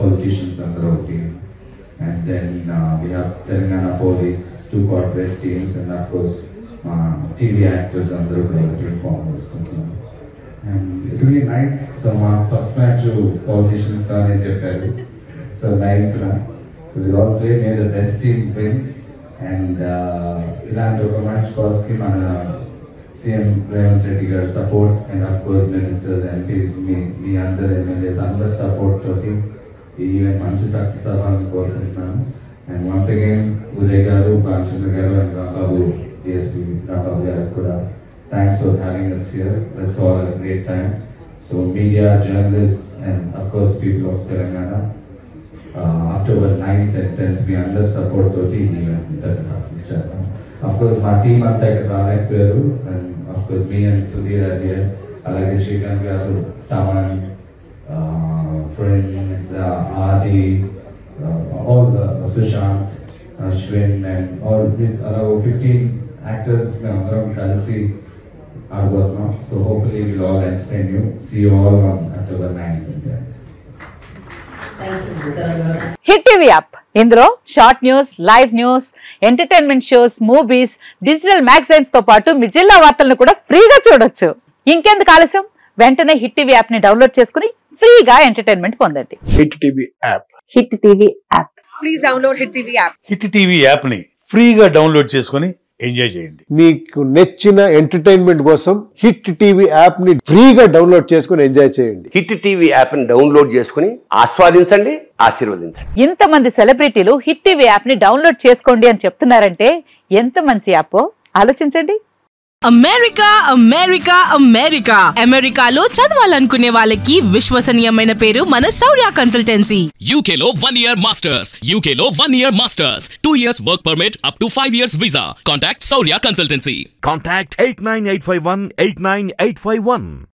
politicians under our team. And then we have Telangana Police, 2 corporate teams, and of course TV actors under our team formers. And it will be nice. So my first match politicians started Japan. So 9th round. So we all play, may the best team win. And ilanti oka match cause ki mana CM Revanth Reddy garu support, and of course ministers, MPs, me under MLAs under support toti ee event manchi success avvalani korukuntunnanu. And once again Uday garu, Bhanuchandra garu and Rambabu DSP Rambabu garu kuda thanks for having us here. That's all a great time. So media, journalists, and of course people of Telangana, October 9th and 10th we under support toti event that success cheyadam. Of course my team anta ikkada raalepoyaru, and of course me and Sudhir are here, alage Srikanth garu, Taman, friends, Adi, all the Sushant, Ashwin, and all around 15 actors అందరం కలిసి ఆడబోతున్నాం. So hopefully we'll all entertain you. See you all on October 9th and 10th. Hit TV app, ఇందులో short news, live news, entertainment shows, movies, digital magazines తో పాటు మీ జిల్లా వార్తలను కూడా ఫ్రీగా చూడొచ్చు. ఇంకెందుకు ఆలస్యం, వెంటనే హిట్ టీవీ యాప్ ని డౌన్లోడ్ చేసుకుని ఫ్రీగా ఎంటర్టైన్మెంట్ పొందండి. Hit TV app. Hit TV app. Please download hit TV app. Hit TV app ని ఫ్రీగా డౌన్లోడ్ చేసుకుని ఎంజాయ్ చేయండి. మీకు నచ్చిన ఎంటర్టైన్మెంట్ కోసం హిట్ టీవీ యాప్ ని ఫ్రీగా డౌన్లోడ్ చేసుకుని ఎంజాయ్ చేయండి. హిట్ టీవీ యాప్ ని డౌన్లోడ్ చేసుకుని ఆస్వాదించండి, ఆశీర్వదించండి. ఇంతమంది సెలబ్రిటీలు హిట్ టీవీ యాప్ ని డౌన్లోడ్ చేసుకోండి అని చెప్తున్నారంటే ఎంత మంచి యాప్ ఆలోచించండి. అమెరికా అమెరికా అమెరికా అమెరికాలో చదవాలనుకునే వాళ్ళకి విశ్వసనీయమైన పేరు మన శౌర్య కన్సల్టెన్సీ. UK లో 1 year masters, UK లో 1 year masters, 2 years work permit up to 5 years visa. Contact Saurya Consultancy. Contact 89851 89851.